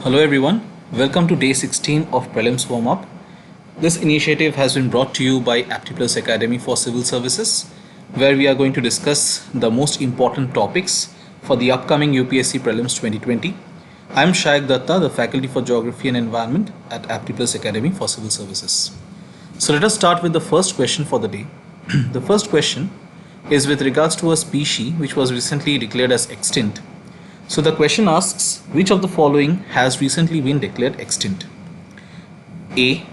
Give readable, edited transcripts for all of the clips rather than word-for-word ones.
Hello everyone, welcome to day 16 of Prelims Warm Up. This initiative has been brought to you by Aptiplus Academy for Civil Services, where we are going to discuss the most important topics for the upcoming UPSC Prelims 2020. I am Shaikh Datta, the Faculty for Geography and Environment at Aptiplus Academy for Civil Services. So let us start with the first question for the day. The first question is with regards to a species which was recently declared as extinct. So the question asks, which of the following has recently been declared extinct? A.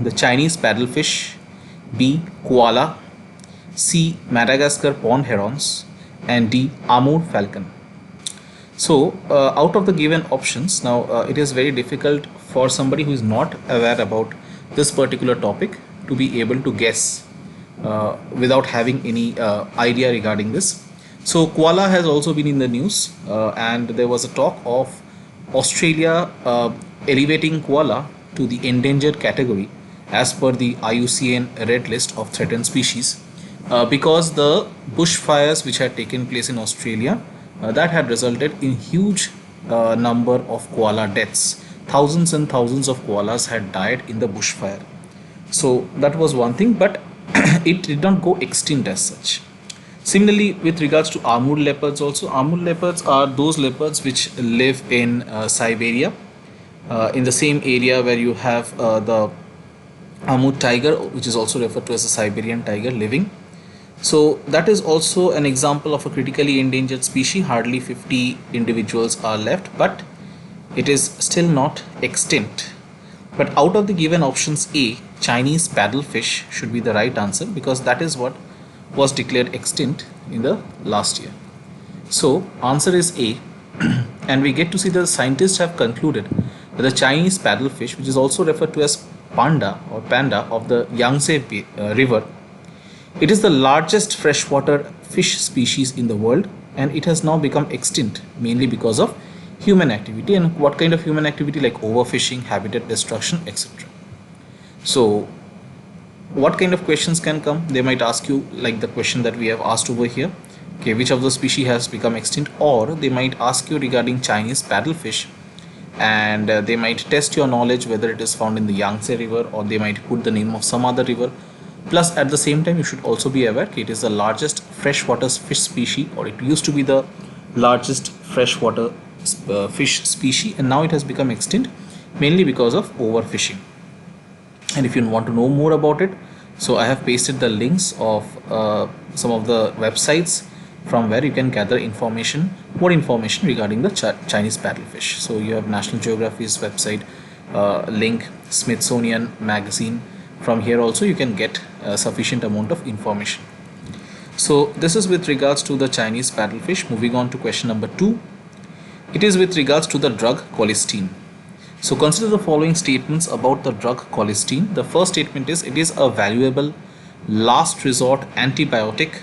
The Chinese paddlefish. B. Koala. C. Madagascar pond herons. And D. Amur falcon. So out of the given options, now it is very difficult for somebody who is not aware about this particular topic to be able to guess without having any idea regarding this. So koala has also been in the news and there was a talk of Australia elevating koala to the endangered category as per the IUCN red list of threatened species because the bushfires which had taken place in Australia that had resulted in huge number of koala deaths. Thousands and thousands of koalas had died in the bushfire. So that was one thing, but it did not go extinct as such. Similarly, with regards to Amur leopards also, Amur leopards are those leopards which live in Siberia, in the same area where you have the Amur tiger, which is also referred to as a Siberian tiger, living. So that is also an example of a critically endangered species. Hardly 50 individuals are left, but it is still not extinct. But out of the given options, A, Chinese paddlefish should be the right answer because that is what was declared extinct in the last year. So answer is A. And we get to see that the scientists have concluded that the Chinese paddlefish, which is also referred to as panda or panda of the Yangtze river, it is the largest freshwater fish species in the world, and it has now become extinct mainly because of human activity. And what kind of human activity? Like overfishing, habitat destruction, etc. So what kind of questions can come? They might ask you like the question that we have asked over here, okay, which of the species has become extinct? Or they might ask you regarding Chinese paddlefish, and they might test your knowledge whether it is found in the Yangtze river, or they might put the name of some other river. Plus at the same time you should also be aware it is the largest freshwater fish species, or it used to be the largest freshwater fish species, and now it has become extinct mainly because of overfishing. And if you want to know more about it, so I have pasted the links of some of the websites from where you can gather information, more information regarding the Chinese paddlefish. So you have National Geography's website link, Smithsonian magazine. From here also you can get a sufficient amount of information. So this is with regards to the Chinese paddlefish. Moving on to question number 2. It is with regards to the drug colistin. So consider the following statements about the drug colistin. The first statement is, it is a valuable last resort antibiotic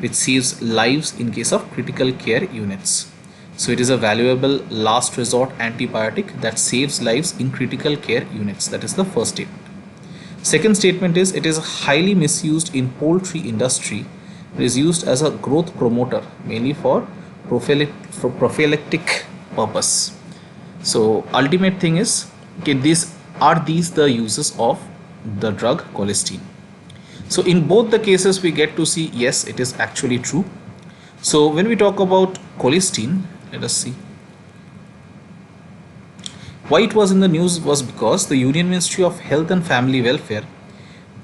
which saves lives in case of critical care units. So it is a valuable last resort antibiotic that saves lives in critical care units. That is the first statement. Second statement is, it is highly misused in poultry industry. It is used as a growth promoter mainly for prophylactic purpose. So ultimate thing is, okay, these the uses of the drug colistin. So in both the cases we get to see yes, it is actually true. So when we talk about colistin, let us see. Why it was in the news was because the Union Ministry of Health and Family Welfare,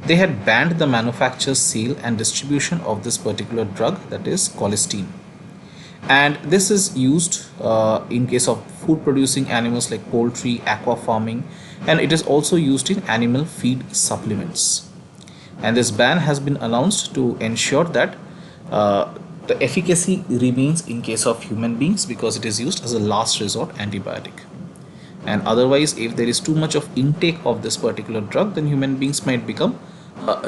they had banned the manufacture, sale and distribution of this particular drug, that is colistin. And this is used in case of food producing animals like poultry, aqua farming, and it is also used in animal feed supplements. And this ban has been announced to ensure that the efficacy remains in case of human beings because it is used as a last resort antibiotic. And otherwise, if there is too much of intake of this particular drug, then human beings might become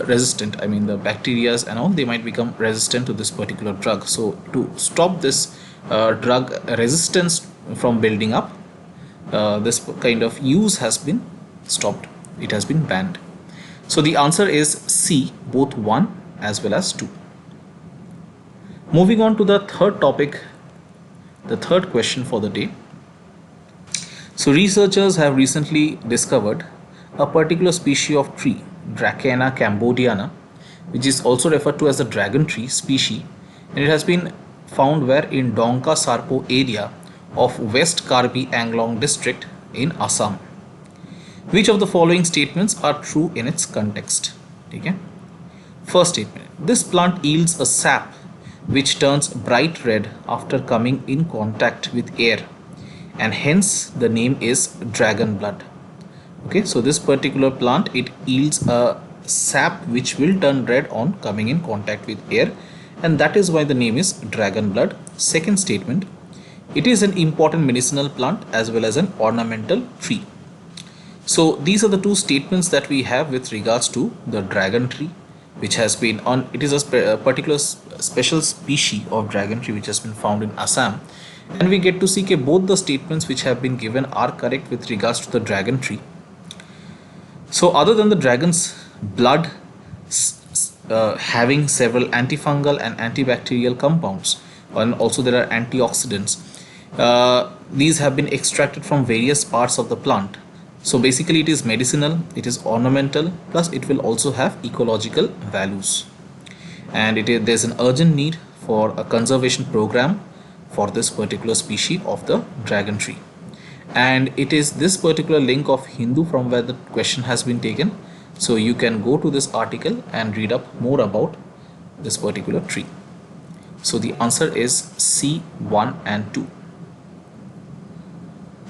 resistant. I mean, the bacteria and all, they might become resistant to this particular drug. So to stop this drug resistance from building up, this kind of use has been stopped. It has been banned. So the answer is C, both 1 as well as 2. Moving on to the third topic, the third question for the day. So researchers have recently discovered a particular species of tree, Dracana cambodiana, which is also referred to as the dragon tree species, and it has been found where in Dongka Sarpo area of West Karbi Anglong district in Assam. Which of the following statements are true in its context? Okay. First statement, this plant yields a sap which turns bright red after coming in contact with air, and hence the name is dragon blood. Okay, so this particular plant, it yields a sap which will turn red on coming in contact with air, and that is why the name is dragon blood. Second statement, it is an important medicinal plant as well as an ornamental tree. So these are the two statements that we have with regards to the dragon tree, which has been on, it is a particular special species of dragon tree which has been found in Assam, and we get to see that both the statements which have been given are correct with regards to the dragon tree. So other than the dragon's blood having several antifungal and antibacterial compounds, and also there are antioxidants, these have been extracted from various parts of the plant. So basically it is medicinal, it is ornamental, plus it will also have ecological values, and there's an urgent need for a conservation program for this particular species of the dragon tree. And it is this particular link of Hindu from where the question has been taken, so you can go to this article and read up more about this particular tree. So the answer is C, 1 and 2.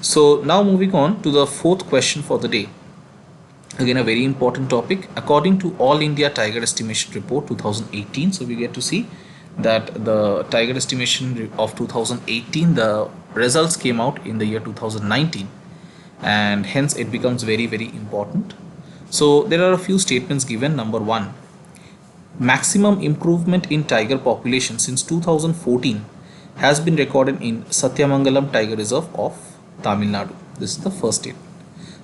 So now moving on to the fourth question for the day. Again, a very important topic. According to All India Tiger Estimation Report 2018, so we get to see that the tiger estimation of 2018, the results came out in the year 2019, and hence it becomes very, very important. So there are a few statements given. Number 1, maximum improvement in tiger population since 2014 has been recorded in Satyamangalam Tiger Reserve of Tamil Nadu. This is the first statement.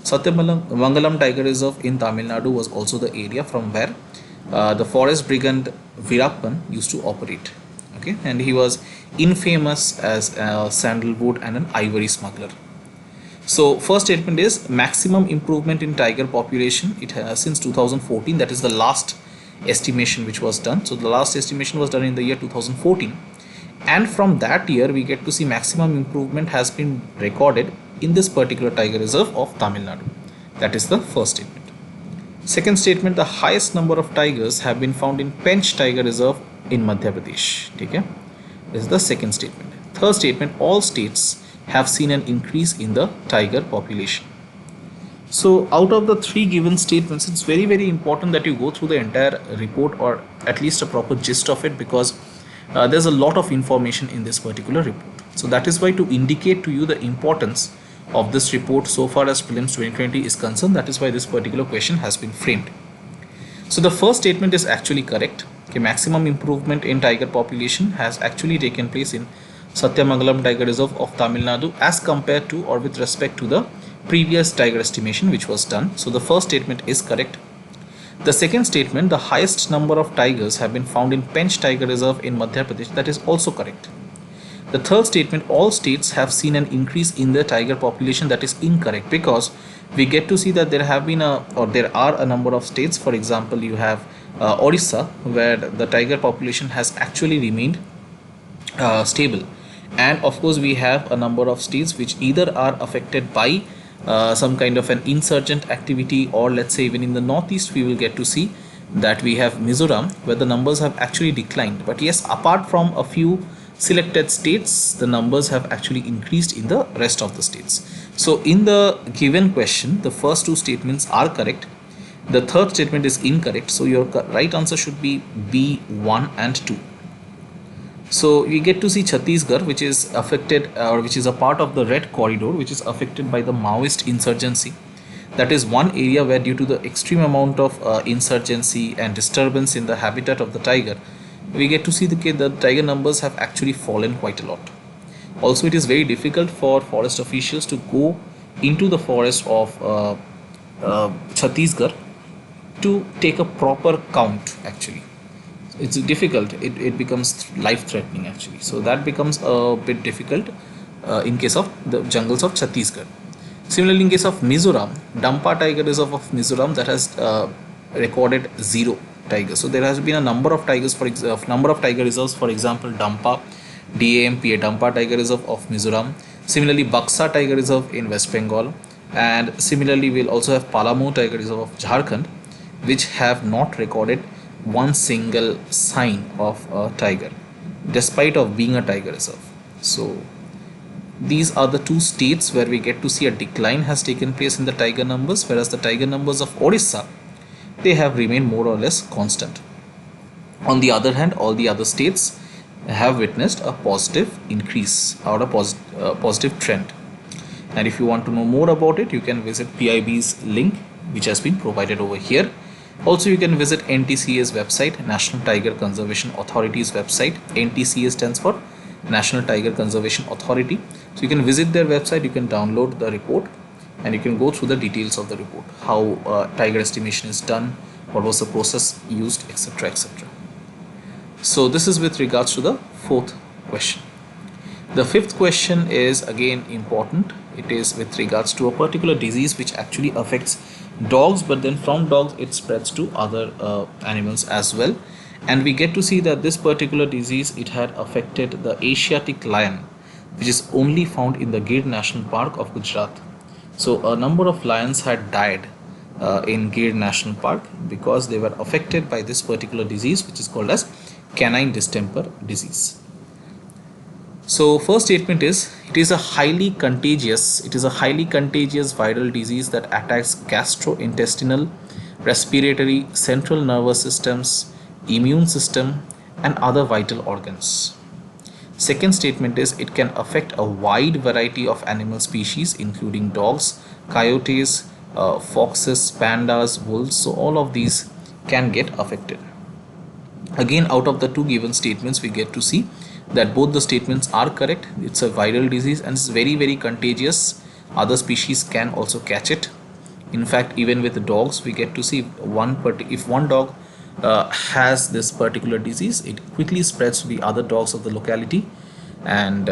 Satyamangalam Tiger Reserve in Tamil Nadu was also the area from where the forest brigand Virappan used to operate. Okay, and he was infamous as a sandalwood and an ivory smuggler. So first statement is maximum improvement in tiger population. It has since 2014. That is the last estimation which was done. So the last estimation was done in the year 2014. And from that year we get to see maximum improvement has been recorded in this particular tiger reserve of Tamil Nadu. That is the first statement. Second statement, the highest number of tigers have been found in Pench Tiger Reserve in Madhya Pradesh. Okay? This is the second statement. Third statement, all states have seen an increase in the tiger population. So out of the three given statements, it's very, very important that you go through the entire report, or at least a proper gist of it, because there's a lot of information in this particular report. So that is why, to indicate to you the importance of this report so far as prelims 2020 is concerned, that is why this particular question has been framed. So the first statement is actually correct. Okay, maximum improvement in tiger population has actually taken place in Satyamangalam Tiger Reserve of Tamil Nadu as compared to, or with respect to, the previous tiger estimation which was done. So the first statement is correct. The second statement, the highest number of tigers have been found in Pench Tiger Reserve in Madhya Pradesh, that is also correct. The third statement, all states have seen an increase in the tiger population, that is incorrect, because we get to see that there have been there are a number of states. For example, you have Orissa, where the tiger population has actually remained stable, and of course we have a number of states which either are affected by some kind of an insurgent activity, or let's say even in the northeast we will get to see that we have Mizoram, where the numbers have actually declined. But yes, apart from a few selected states, the numbers have actually increased in the rest of the states. So in the given question, the first two statements are correct, the third statement is incorrect. So your right answer should be B, 1 and 2. So we get to see Chhattisgarh, which is affected, or which is a part of the red corridor, which is affected by the Maoist insurgency. That is one area where, due to the extreme amount of insurgency and disturbance in the habitat of the tiger, we get to see the tiger numbers have actually fallen quite a lot. Also, it is very difficult for forest officials to go into the forest of Chhattisgarh to take a proper count. Actually, it's difficult. It becomes life-threatening actually. So that becomes a bit difficult in case of the jungles of Chhattisgarh. Similarly, in case of Mizoram, Dampa Tiger Reserve of Mizoram that has recorded 0 tigers. So there has been a number of tigers number of tiger reserves. For example, Dampa, DAMPA, Dampa Tiger Reserve of Mizoram. Similarly, Baksa Tiger Reserve in West Bengal, and similarly we'll also have Palamu Tiger Reserve of Jharkhand, which have not recorded one single sign of a tiger, despite of being a tiger reserve. So these are the two states where we get to see a decline has taken place in the tiger numbers, whereas the tiger numbers of Odisha, they have remained more or less constant. On the other hand, all the other states have witnessed a positive increase or a positive trend. And if you want to know more about it, you can visit PIB's link, which has been provided over here. Also, you can visit NTCA's website, National Tiger Conservation Authority's website. NTCA stands for National Tiger Conservation Authority. So you can visit their website, you can download the report, and you can go through the details of the report, how tiger estimation is done, what was the process used, etc., etc. So this is with regards to the fourth question. The fifth question is again important. It is with regards to a particular disease which actually affects dogs, but then from dogs it spreads to other animals as well. And we get to see that this particular disease, it had affected the Asiatic lion, which is only found in the Gir National Park of Gujarat. So a number of lions had died in Gir National Park because they were affected by this particular disease, which is called as canine distemper disease. So first statement is, it is a highly contagious viral disease that attacks gastrointestinal, respiratory, central nervous systems, immune system and other vital organs. Second statement is, it can affect a wide variety of animal species including dogs, coyotes, foxes, pandas, wolves. So all of these can get affected. Again, out of the two given statements, we get to see that both the statements are correct. It's a viral disease and it's very contagious. Other species can also catch it. In fact, even with the dogs, we get to see if one dog has this particular disease, it quickly spreads to the other dogs of the locality, and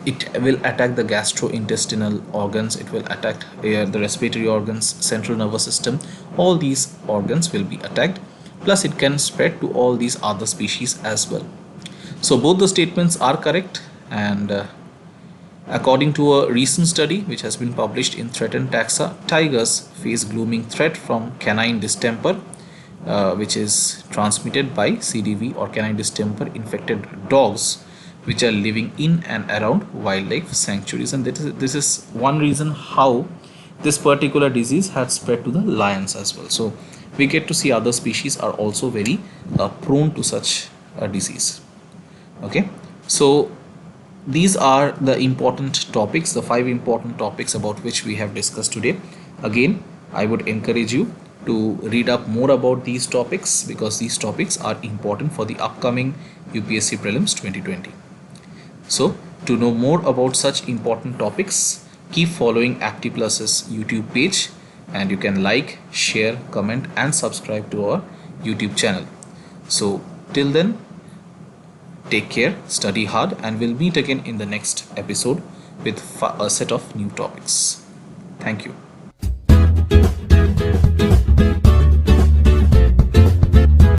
it will attack the gastrointestinal organs, it will attack the respiratory organs, central nervous system. All these organs will be attacked, plus it can spread to all these other species as well. So both the statements are correct, and according to a recent study which has been published in Threatened Taxa, tigers face glooming threat from canine distemper, which is transmitted by CDV or canine distemper infected dogs, which are living in and around wildlife sanctuaries. And this is one reason how this particular disease had spread to the lions as well. So we get to see other species are also very prone to such a disease. Okay, so these are the important topics, the 5 important topics about which we have discussed today. Again, I would encourage you to read up more about these topics, because these topics are important for the upcoming UPSC Prelims 2020. So to know more about such important topics, keep following AptiPlus's YouTube page, and you can like, share, comment and subscribe to our YouTube channel. So till then, take care, study hard, and we'll meet again in the next episode with a set of new topics. Thank you.